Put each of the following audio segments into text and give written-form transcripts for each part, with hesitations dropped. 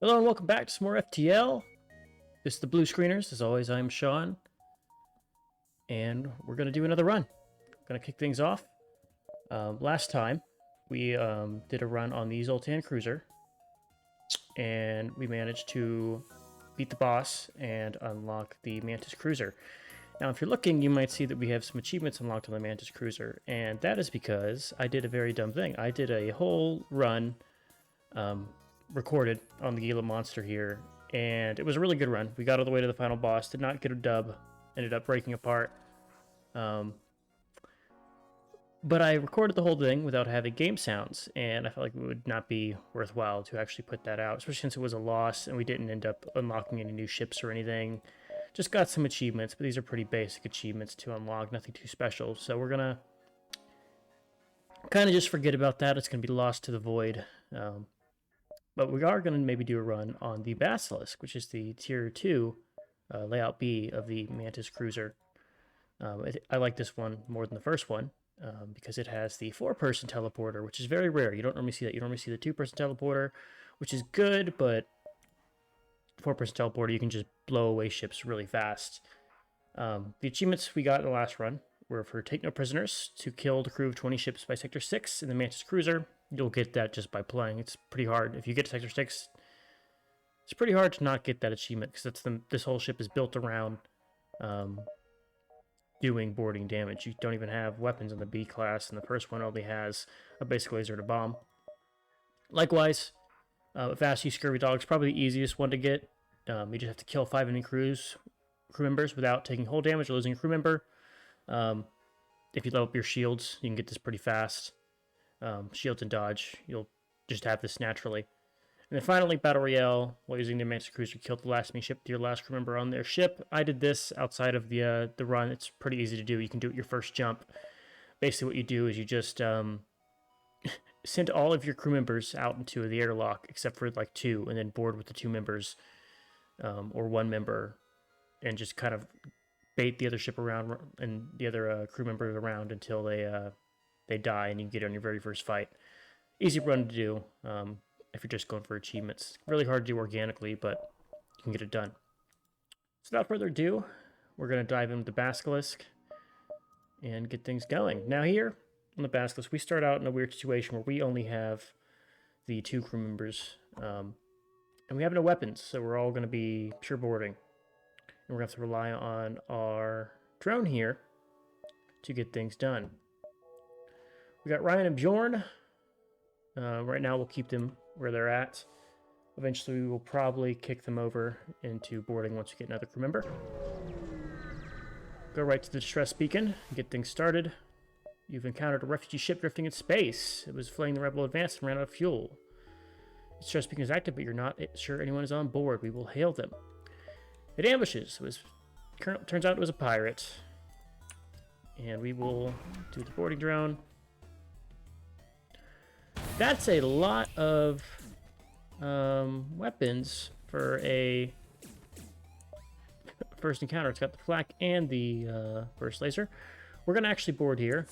Hello and welcome back to some more FTL. This is the Blue Screeners. As always, I'm Sean. And we're going to do another run. Going to kick things off. Last time, we did a run on the Zoltan Cruiser. And we managed to beat the boss and unlock the Mantis Cruiser. Now, if you're looking, you might see that we have some achievements unlocked on the Mantis Cruiser. And that is because I did a very dumb thing. I did a whole run recorded on the Gila Monster here, and it was a really good run. We got all the way to the final boss, did not get a dub, ended up breaking apart. But I recorded the whole thing without having game sounds, and I felt like it would not be worthwhile to actually put that out, especially since it was a loss and we didn't end up unlocking any new ships or anything. Just got some achievements, but these are pretty basic achievements to unlock, nothing too special. So we're gonna kind of just forget about that. It's gonna be lost to the void. But we are going to maybe do a run on the Basilisk, which is the Tier 2 Layout B of the Mantis Cruiser. I like this one more than the first one because it has the 4-person teleporter, which is very rare. You don't normally see that. You normally see the 2-person teleporter, which is good, but 4-person teleporter, you can just blow away ships really fast. The achievements we got in the last run were for Take No Prisoners, to kill the crew of 20 ships by Sector 6 in the Mantis Cruiser. You'll get that just by playing. It's pretty hard. If you get to Sector 6, it's pretty hard to not get that achievement, because this whole ship is built around doing boarding damage. You don't even have weapons in the B class, and the first one only has a basic laser and a bomb. Likewise, Fast Use Scurvy Dog is probably the easiest one to get. You just have to kill 5 enemy crew members without taking hull damage or losing a crew member. If you level up your shields, you can get this pretty fast. Shields and dodge, you'll just have this naturally. And then finally, Battle Royale, while using the Mantis Cruiser, kill the last enemy ship with your last crew member on their ship. I did this outside of the run. It's pretty easy to do. You can do it your first jump. Basically, what you do is you just send all of your crew members out into the airlock, except for like 2, and then board with the 2 members or 1 member, and just kind of bait the other ship around and the other crew members around until they die, and you can get on your very first fight. Easy run to do if you're just going for achievements. Really hard to do organically, but you can get it done. So without further ado, we're going to dive into the Basilisk and get things going. Now here on the Basilisk, we start out in a weird situation where we only have the 2 crew members, and we have no weapons, so we're all going to be pure boarding. And we're going to have to rely on our drone here to get things done. We got Ryan and Bjorn. Right now, we'll keep them where they're at. Eventually, we will probably kick them over into boarding once we get another crew member. Go right to the distress beacon and get things started. You've encountered a refugee ship drifting in space. It was fleeing the rebel advance and ran out of fuel. The distress beacon is active, but you're not sure anyone is on board. We will hail them. It ambushes. Turns out it was a pirate. And we will do the boarding drone. That's a lot of weapons for a first encounter. It's got the flak and the burst laser. We're going to actually board here.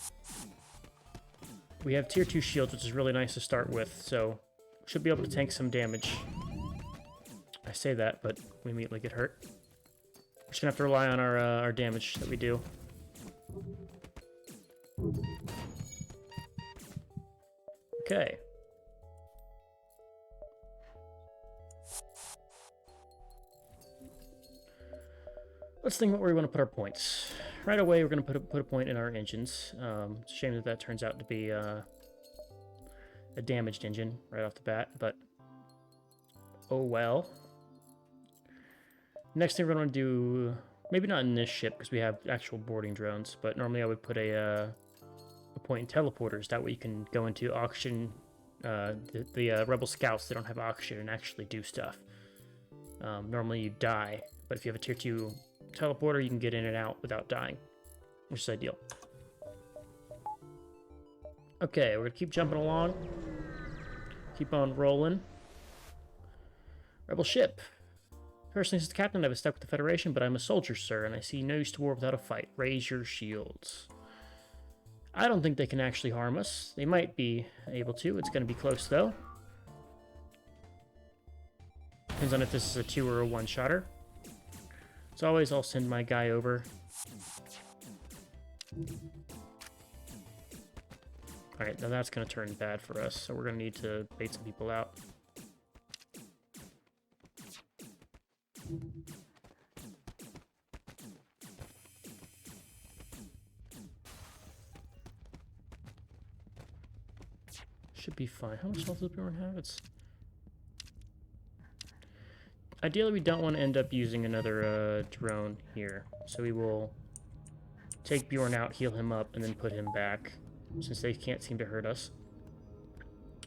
We have tier 2 shields, which is really nice to start with, so should be able to tank some damage. I say that, but we immediately get hurt. We're just going to have to rely on our damage that we do. Okay. Let's think about where we want to put our points. Right away, we're going to put a point in our engines. It's a shame that turns out to be a damaged engine right off the bat, but oh well. Next thing we're going to do, maybe not in this ship because we have actual boarding drones, but normally I would put a point in teleporters. That way you can go into auction, the Rebel Scouts, they don't have auction and actually do stuff. Normally you die, but if you have a tier 2 teleporter, you can get in and out without dying, which is ideal. Okay, we're gonna keep jumping along. Keep on rolling. Rebel ship. Personally, says the captain, I was stuck with the Federation, but I'm a soldier, sir, and I see no use to war without a fight. Raise your shields. I don't think they can actually harm us. They might be able to. It's going to be close, though. Depends on if this is a 2 or a 1-shotter. As always, I'll send my guy over. Alright, now that's going to turn bad for us, so we're going to need to bait some people out. Should be fine. How much health does Bjorn have? It's... Ideally, we don't want to end up using another drone here. So we will take Bjorn out, heal him up, and then put him back, since they can't seem to hurt us.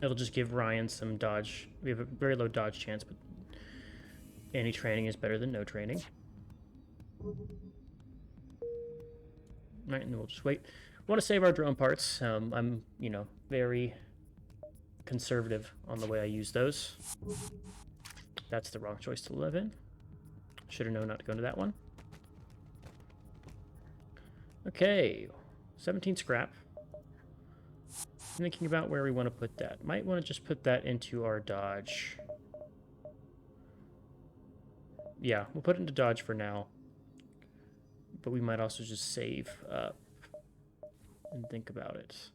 It'll just give Ryan some dodge. We have a very low dodge chance, but any training is better than no training. Alright, and then we'll just wait. We want to save our drone parts. I'm, you know, very conservative on the way I use those. That's the wrong choice to live in. Should have known not to go into that one. Okay, 17 scrap. Thinking about where we want to put that. Might want to just put that into our dodge. Yeah, we'll put it into dodge for now. But we might also just save up and think about it.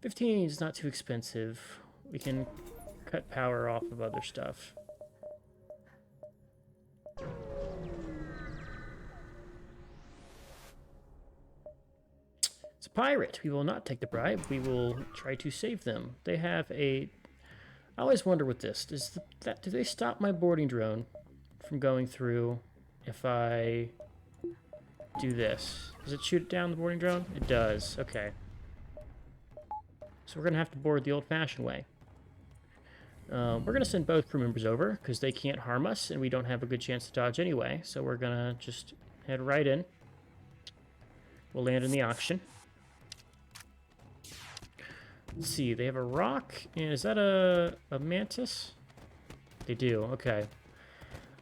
15 is not too expensive. We can cut power off of other stuff. It's a pirate. We will not take the bribe. We will try to save them. They have a... I always wonder with this. Do they stop my boarding drone from going through if I do this? Does it shoot down the boarding drone? It does. Okay. So we're going to have to board the old-fashioned way. We're going to send both crew members over because they can't harm us and we don't have a good chance to dodge anyway. So we're going to just head right in. We'll land in the auction. Let's see, they have a rock. And is that a mantis? They do, okay.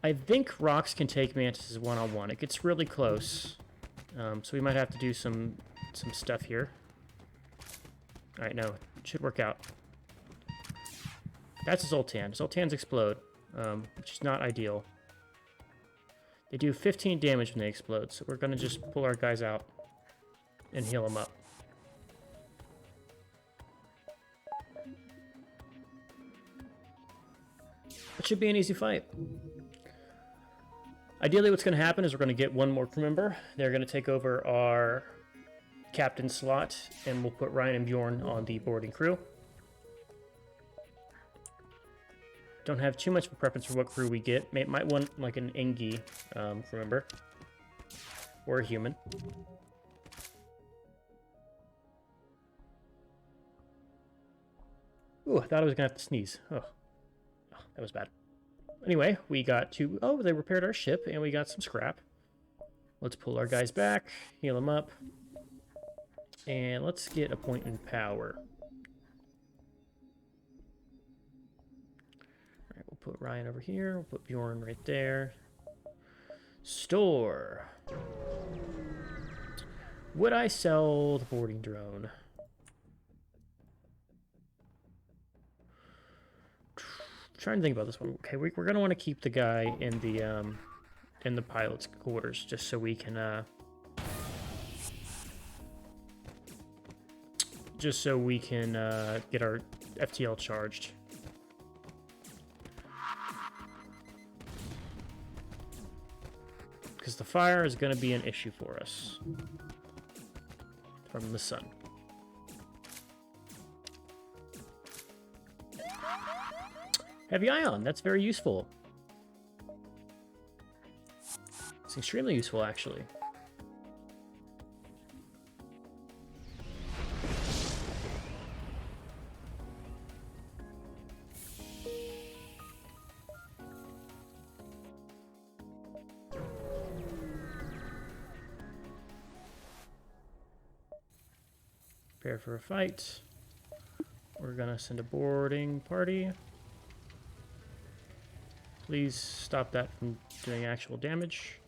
I think rocks can take mantises one-on-one. It gets really close. So we might have to do some stuff here. Alright, no, it should work out. That's a Zoltan. Zoltans explode, which is not ideal. They do 15 damage when they explode, so we're going to just pull our guys out and heal them up. It should be an easy fight. Ideally, what's going to happen is we're going to get one more crew member. They're going to take over our captain slot, and we'll put Ryan and Bjorn on the boarding crew. Don't have too much of a preference for what crew we get. Might want like an Engi crew member. Or a human. Ooh, I thought I was going to have to sneeze. Oh, that was bad. Anyway, we got two... Oh, they repaired our ship, and we got some scrap. Let's pull our guys back, heal them up. And let's get a point in power. Alright, we'll put Ryan over here. We'll put Bjorn right there. Store. Would I sell the boarding drone? Trying to think about this one. Okay, we're gonna want to keep the guy in the pilot's quarters just so we can get our FTL charged. Because the fire is going to be an issue for us from the sun. Heavy ion, that's very useful. It's extremely useful, actually. Prepare for a fight. We're gonna send a boarding party. Please stop that from doing actual damage.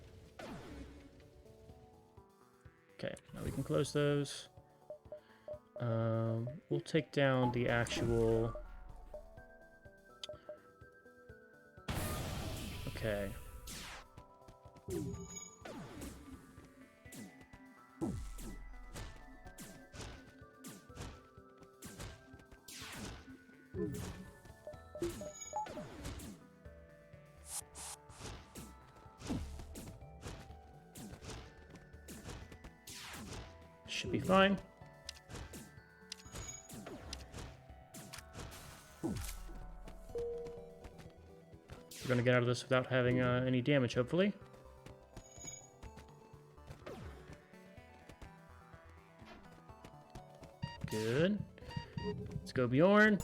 Okay, now we can close those. We'll take down the actual Okay. Should be fine. We're gonna get out of this without having any damage, hopefully. Good. Let's go, Bjorn.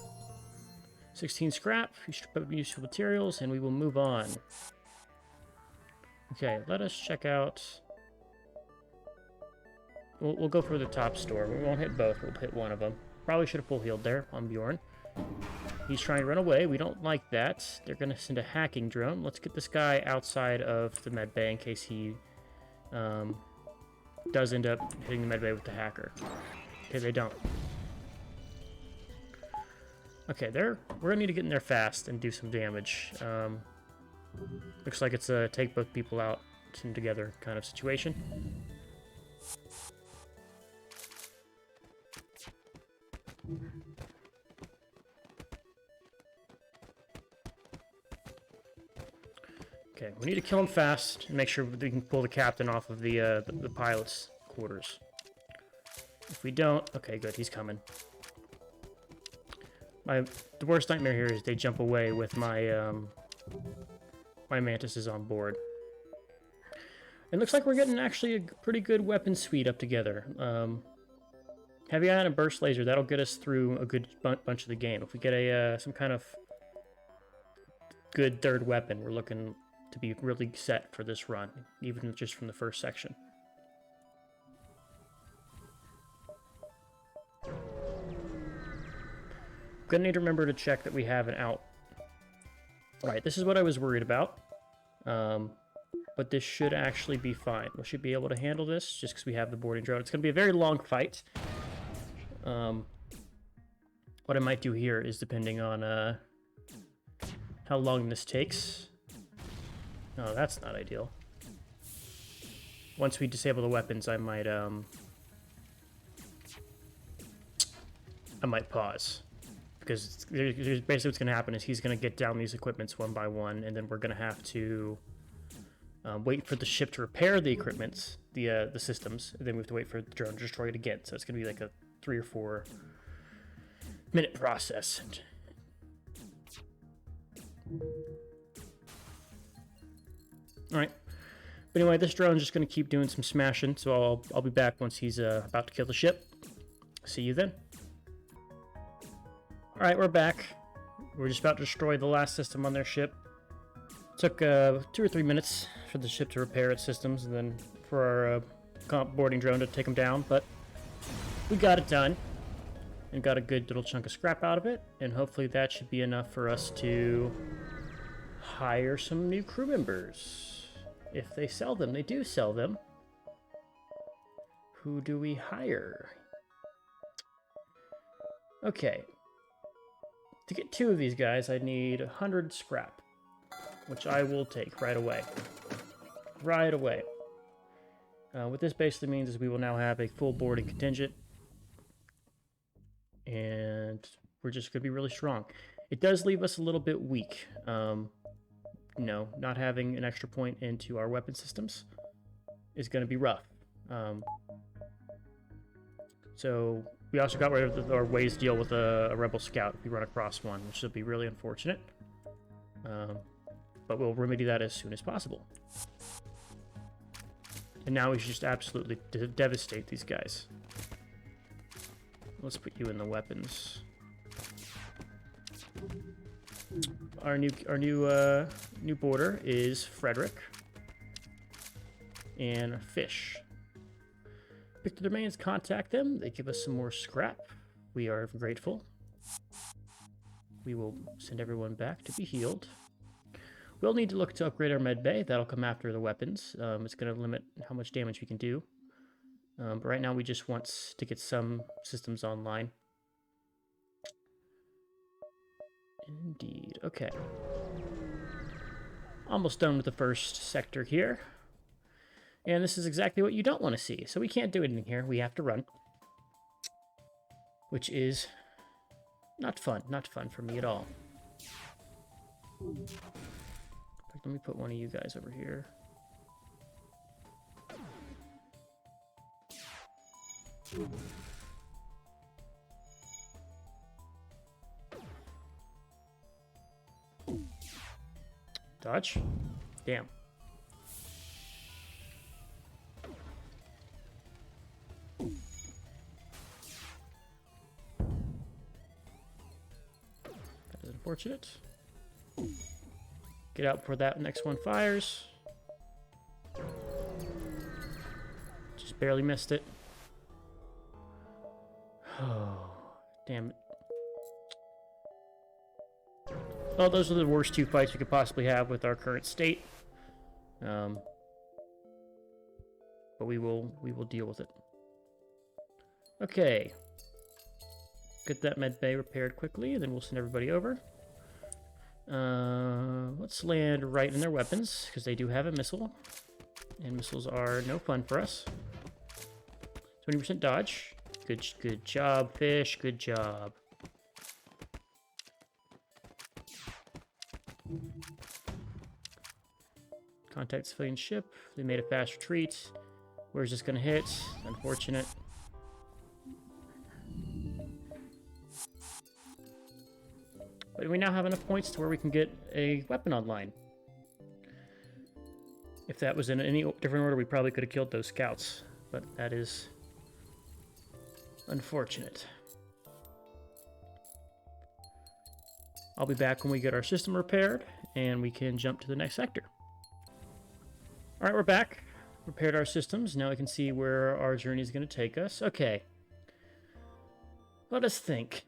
16 scrap, useful materials, and we will move on. Okay, let us check out... We'll go for the top store. We won't hit both, we'll hit one of them. Probably should have full healed there on Bjorn. He's trying to run away. We don't like that. They're going to send a hacking drone. Let's get this guy outside of the med bay in case he does end up hitting the med bay with the hacker. Okay, they don't. Okay, we're going to need to get in there fast and do some damage. Looks like it's a take both people out together kind of situation. Okay, we need to kill him fast and make sure we can pull the captain off of the pilot's quarters. If we don't, okay, good, he's coming. The worst nightmare here is they jump away with my my mantises on board. It looks like we're getting actually a pretty good weapon suite up together. Heavy ion and burst laser, that'll get us through a good bunch of the game. If we get a some kind of good third weapon, we're looking to be really set for this run, even just from the first section. Gonna need to remember to check that we have an out. Alright, this is what I was worried about. But this should actually be fine. We should be able to handle this just because we have the boarding drone. It's gonna be a very long fight. What I might do here is, depending on how long this takes. Oh, that's not ideal. Once we disable the weapons, I might pause. Because there's basically what's going to happen is he's going to get down these equipments one by one, and then we're going to have to wait for the ship to repair the equipments, the systems, and then we have to wait for the drone to destroy it again. So it's going to be like a 3 or 4 minute process. Alright. But anyway, this drone's just going to keep doing some smashing, so I'll be back once he's about to kill the ship. See you then. Alright, we're back. We're just about to destroy the last system on their ship. Took 2 or 3 minutes for the ship to repair its systems, and then for our boarding drone to take them down, but we got it done. And got a good little chunk of scrap out of it, and hopefully that should be enough for us to hire some new crew members. If they sell them, they do sell them. Who do we hire? Okay. To get 2 of these guys, I need 100 scrap, which I will take right away. Right away. What this basically means is we will now have a full boarding contingent, and we're just going to be really strong. It does leave us a little bit weak. You know, not having an extra point into our weapon systems is going to be rough. So we also got rid of our ways to deal with a rebel scout if we run across one, which would be really unfortunate. But we'll remedy that as soon as possible. And now we should just absolutely devastate these guys. Let's put you in the weapons. Our new boarder is Frederick and Fish. Pick the domains, contact them. They give us some more scrap. We are grateful. We will send everyone back to be healed. We'll need to look to upgrade our med bay. That'll come after the weapons. It's going to limit how much damage we can do. But right now we just want to get some systems online. Indeed. Okay. almost done with the first sector here. And this is exactly what you don't want to see. So we can't do anything here. We have to run. Which is not fun. Not fun for me at all. In fact, let me put one of you guys over here. Dodge? Damn. That is unfortunate. Get out before that next one fires. Just barely missed it. Oh, damn it. Well, those are the worst two fights we could possibly have with our current state. But we will deal with it. Okay. Get that med bay repaired quickly, and then we'll send everybody over. Let's land right in their weapons, because they do have a missile. And missiles are no fun for us. 20% dodge. Good job, fish. Good job. Contact civilian ship. They made a fast retreat. Where's this going to hit? Unfortunate. But we now have enough points to where we can get a weapon online. If that was in any different order, we probably could have killed those scouts. But that is unfortunate. I'll be back when we get our system repaired, and we can jump to the next sector. Alright, we're back. Repaired our systems. Now we can see where our journey is going to take us. Okay. Let us think.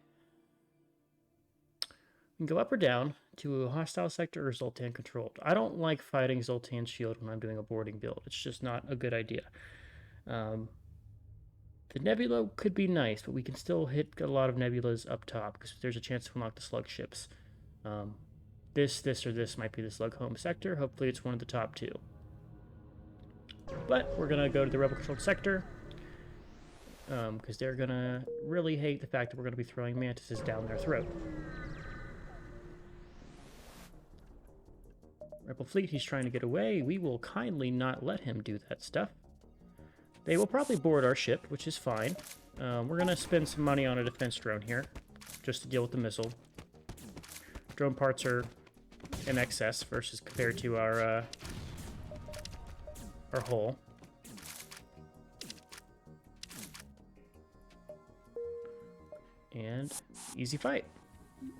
We can go up or down to a hostile sector or Zoltan controlled. I don't like fighting Zoltan's shield when I'm doing a boarding build. It's just not a good idea. The nebula could be nice, but we can still hit a lot of nebulas up top because there's a chance to unlock the slug ships. This, or this might be the slug home sector. Hopefully it's one of the top two. But we're going to go to the rebel-controlled sector because they're going to really hate the fact that we're going to be throwing mantises down their throat. Rebel fleet, he's trying to get away. We will kindly not let him do that stuff. They will probably board our ship, which is fine. We're going to spend some money on a defense drone here just to deal with the missile. Drone parts are in excess versus compared to our hull. And easy fight. All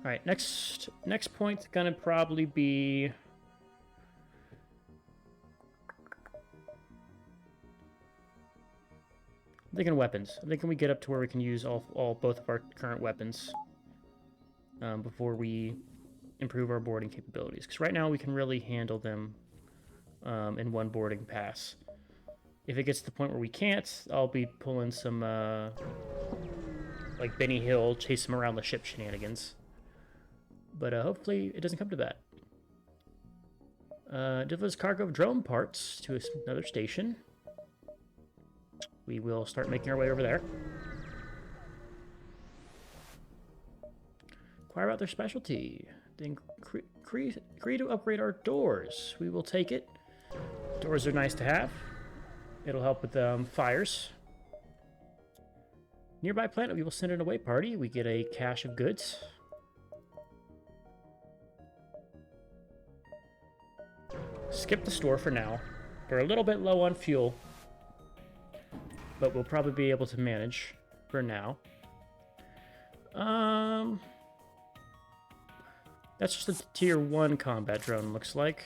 right, next point's gonna probably be I'm thinking weapons. I'm thinking we get up to where we can use both of our current weapons before we improve our boarding capabilities. Because right now we can really handle them in one boarding pass. If it gets to the point where we can't, I'll be pulling some like Benny Hill, chase him around the ship shenanigans. But hopefully it doesn't come to that. Delivers cargo of drone parts to another station. We will start making our way over there. Inquire about their specialty. Then agree to upgrade our doors. We will take it. Doors are nice to have. It'll help with fires. Nearby planet, we will send an away party. We get a cache of goods. Skip the store for now. We're a little bit low on fuel, but we'll probably be able to manage for now. That's just a tier 1 combat drone, looks like.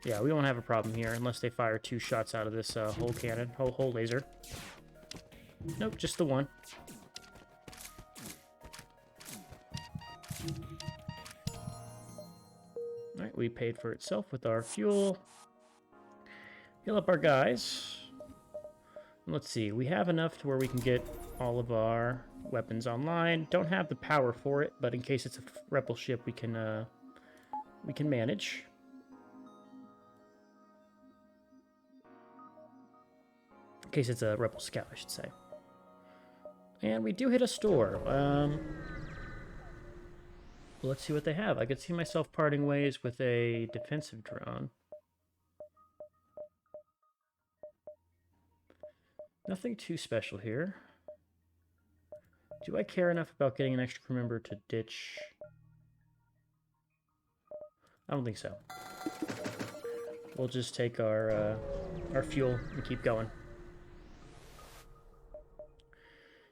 Yeah, we won't have a problem here unless they fire 2 shots out of this whole cannon, whole laser. Nope, just the one. Alright, we paid for itself with our fuel. Heal up our guys. Let's see. We have enough to where we can get all of our weapons online. Don't have the power for it, but in case it's a rebel ship, we can manage. In case it's a rebel scout, I should say. And we do hit a store. Let's see what they have. I could see myself parting ways with a defensive drone. Nothing too special here. Do I care enough about getting an extra crew member to ditch? I don't think so. We'll just take our fuel and keep going.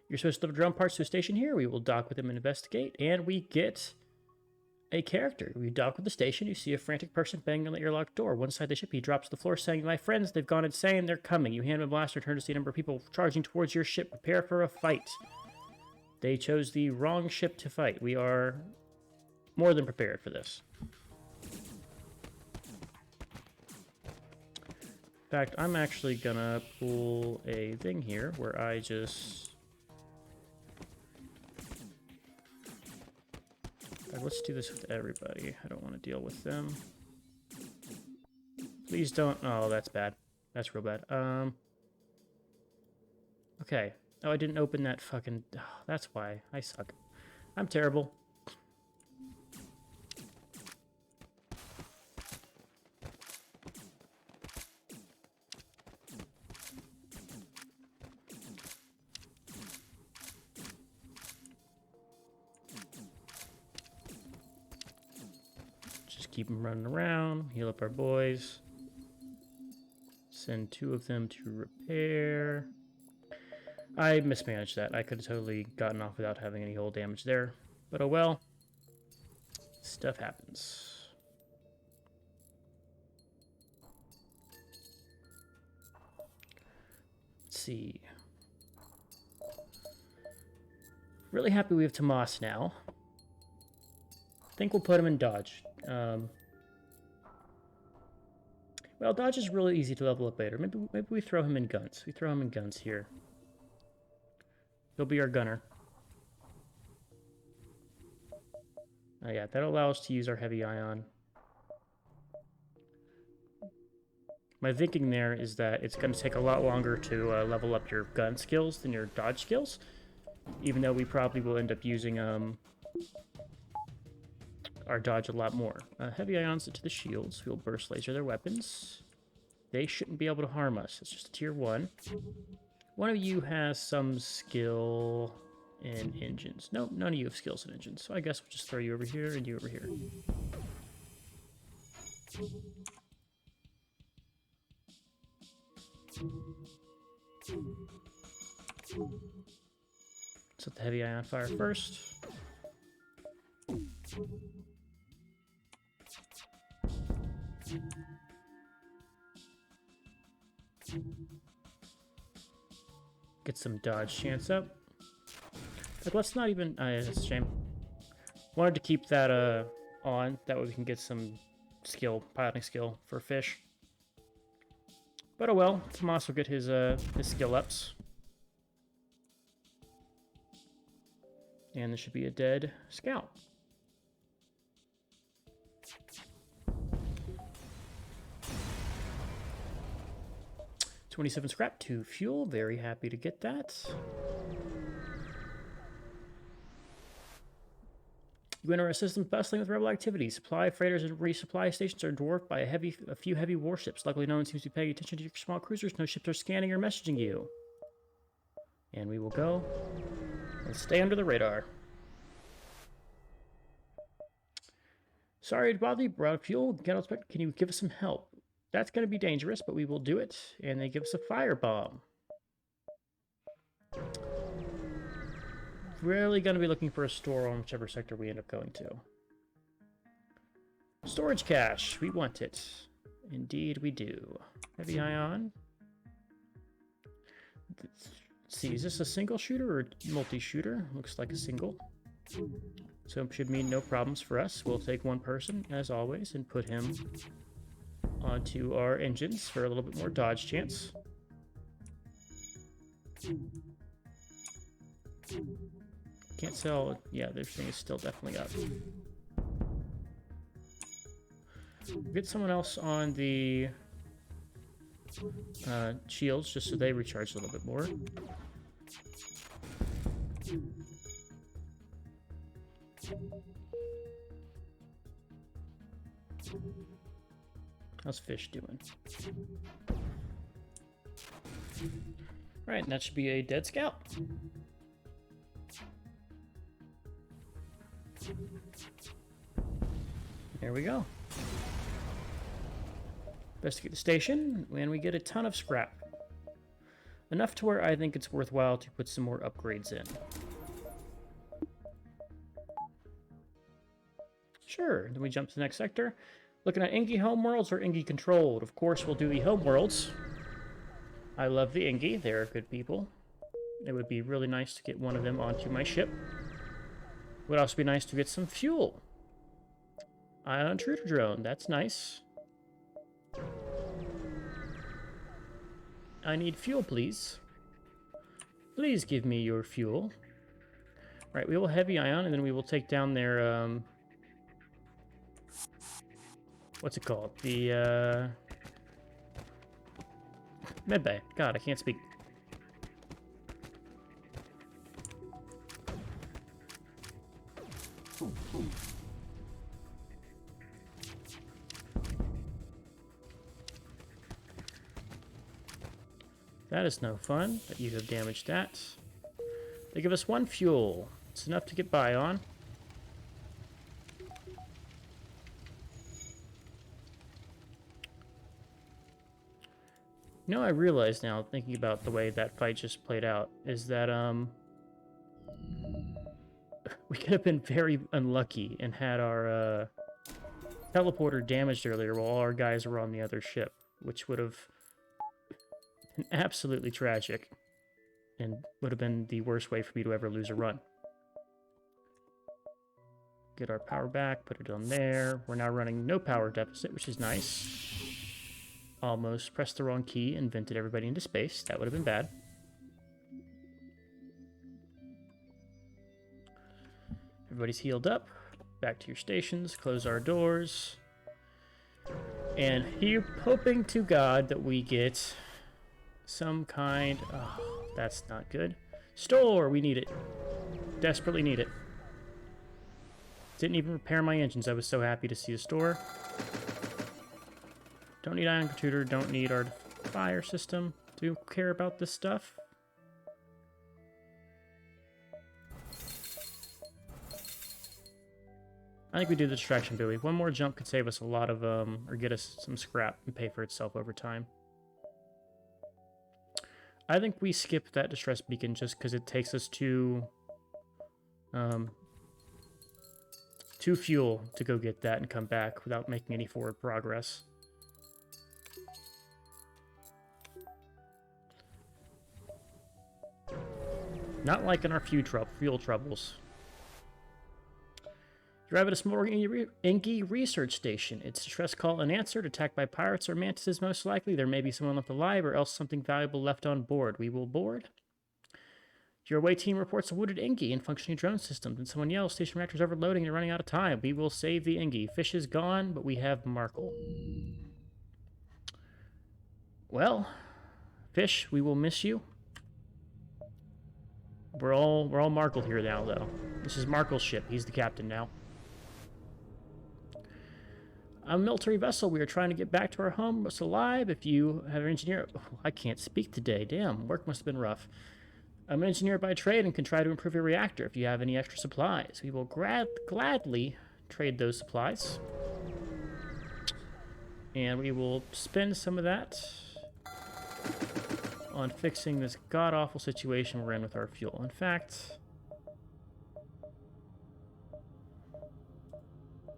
You're supposed to deliver drone parts to a station here. We will dock with them and investigate, and we get a character. We dock with the station. You see a frantic person banging on the airlock door. One side of the ship, he drops to the floor saying, "My friends, they've gone insane. They're coming." You hand him a blaster, turn to see a number of people charging towards your ship. Prepare for a fight. They chose the wrong ship to fight. We are more than prepared for this. In fact, I'm actually gonna pull a thing here where I just... Let's do this with everybody. I don't want to deal with them. Please don't... Oh, that's bad. That's real bad. Okay. Oh, I didn't open that fucking... Oh, that's why. I suck. I'm terrible. Keep them running around, heal up our boys. Send 2 of them to repair. I mismanaged that. I could have totally gotten off without having any hull damage there. But oh well. Stuff happens. Let's see. Really happy we have Tomas now. I think we'll put him in dodge. Well, dodge is really easy to level up later. Maybe we throw him in guns. We throw him in guns here. He'll be our gunner. Oh yeah, that'll allow us to use our heavy ion. My thinking there is that it's going to take a lot longer to level up your gun skills than your dodge skills. Even though we probably will end up using our dodge a lot more. Heavy ions into the shields. We'll burst laser their weapons. They shouldn't be able to harm us. It's just a tier 1. One of you has some skill in engines. Nope, none of you have skills in engines. So I guess we'll just throw you over here and you over here. Set the heavy ion fire first. Get some dodge chance up. But let's not even... that's a shame. Wanted to keep that on. That way we can get some skill, piloting skill for fish. But oh well. Tomas will get his skill ups. And there should be a dead scout. 27 scrap, 2 fuel. Very happy to get that. You enter a system bustling with rebel activity. Supply freighters and resupply stations are dwarfed by a few heavy warships. Luckily, no one seems to be paying attention to your small cruisers. No ships are scanning or messaging you. And we will go and stay under the radar. Sorry to bother you. Brought up fuel. Can you give us some help? That's going to be dangerous, but we will do it. And they give us a firebomb. Really going to be looking for a store on whichever sector we end up going to. Storage cache. We want it. Indeed we do. Heavy ion. Let's see, is this a single shooter or multi-shooter? Looks like a single. So it should mean no problems for us. We'll take one person, as always, and put him onto our engines for a little bit more dodge chance. Can't sell. Yeah, their thing is still definitely up. Get someone else on the shields just so they recharge a little bit more. How's Fish doing? Right, and that should be a dead scout. There we go. Investigate the station, and we get a ton of scrap. Enough to where I think it's worthwhile to put some more upgrades in. Sure, then we jump to the next sector. Looking at Ingi homeworlds or Ingi controlled. Of course, we'll do the homeworlds. I love the Ingi, they're good people. It would be really nice to get one of them onto my ship. Would also be nice to get some fuel. Ion intruder drone, that's nice. I need fuel, please. Please give me your fuel. Right, we will heavy ion, and then we will take down their, what's it called? The, medbay. God, I can't speak. That is no fun, but you have damaged that. They give us 1 fuel. It's enough to get by on. You know, I realize now, thinking about the way that fight just played out, is that, we could have been very unlucky and had our, teleporter damaged earlier while all our guys were on the other ship, which would have been absolutely tragic and would have been the worst way for me to ever lose a run. Get our power back, put it on there. We're now running no power deficit, which is nice. Almost pressed the wrong key and vented everybody into space. That would have been bad. Everybody's healed up. Back to your stations. Close our doors. And hoping to God that we get some kind... Oh, that's not good. Store! We need it. Desperately need it. Didn't even repair my engines. I was so happy to see a store. Don't need ion computer. Don't need our fire system. Do you care about this stuff? I think we do the distraction buoy. One more jump could save us a lot of, or get us some scrap and pay for itself over time. I think we skip that distress beacon just because it takes us to fuel to go get that and come back without making any forward progress. Not like in our fuel troubles. You arrive at a small Ingi research station. It's a distress call unanswered, attacked by pirates or mantises most likely. There may be someone left alive or else something valuable left on board. We will board. Your away team reports a wounded Ingi and functioning drone system. Then someone yells, station reactor's overloading and running out of time. We will save the Ingi. Fish is gone, but we have Markle. Well, Fish, we will miss you. We're all Markle here now, though. This is Markle's ship. He's the captain now. A military vessel. We are trying to get back to our home. It's alive. If you have an engineer... Oh, I can't speak today. Damn, work must have been rough. I'm an engineer by trade and can try to improve your reactor. If you have any extra supplies, we will gladly trade those supplies. And we will spend some of that on fixing this god-awful situation we're in with our fuel. In fact...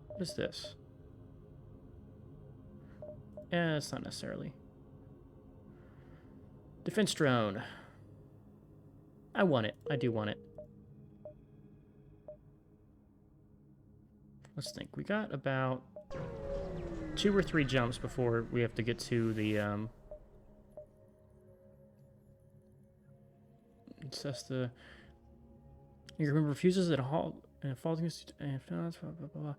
What is this? It's not necessarily. Defense drone. I want it. I do want it. Let's think. We got about 2 or 3 jumps before we have to get to the assess the. Your member refuses at a halt and falls against and blah, blah, blah, blah.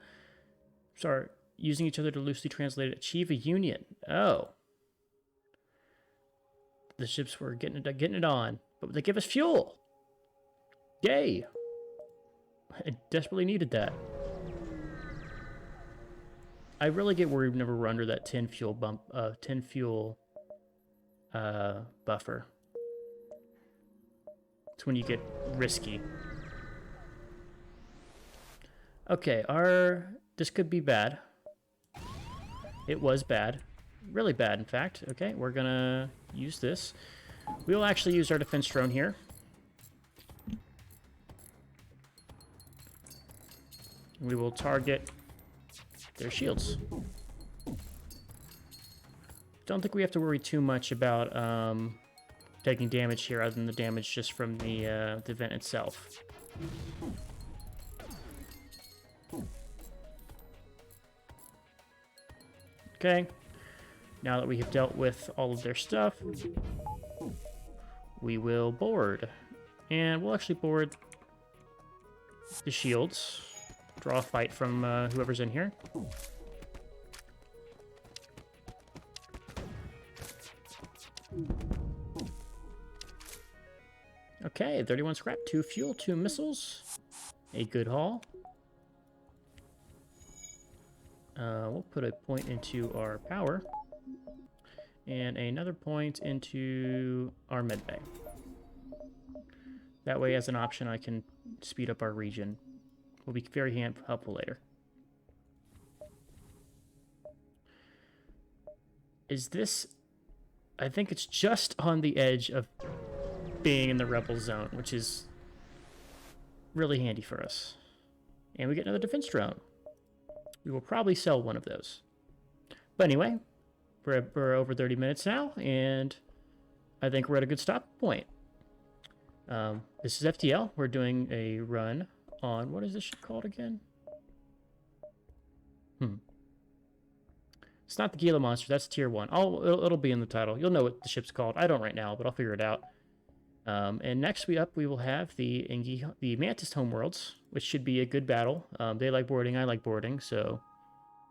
Sorry, using each other to loosely translate it. Achieve a union. Oh. The ships were getting it on, but they give us fuel. Yay! I desperately needed that. I really get worried whenever we're under that 10 fuel buffer. It's when you get risky. Okay, this could be bad. It was bad. Really bad, in fact. Okay, we're gonna use this. We'll actually use our defense drone here. We will target their shields. Don't think we have to worry too much about taking damage here, other than the damage just from the vent itself. Okay. Now that we have dealt with all of their stuff, we will board. And we'll actually board the shields. Draw a fight from whoever's in here. Okay, 31 scrap, 2 fuel, 2 missiles. A good haul. We'll put a point into our power. And another point into our medbay. That way, as an option, I can speed up our region. Will be very helpful later. Is this... I think it's just on the edge of being in the rebel zone, which is really handy for us. And we get another defense drone. We will probably sell one of those. But anyway, we're over 30 minutes now, and I think we're at a good stop point. This is FTL. We're doing a run on... What is this ship called again? It's not the Gila Monster. That's Tier 1. It'll be in the title. You'll know what the ship's called. I don't right now, but I'll figure it out. And next we will have the Mantis homeworlds, which should be a good battle. They like boarding, I like boarding, so,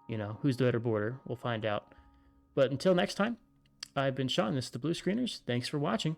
you know, who's the better boarder? We'll find out. But until next time, I've been Sean. This is the Blue Screeners. Thanks for watching.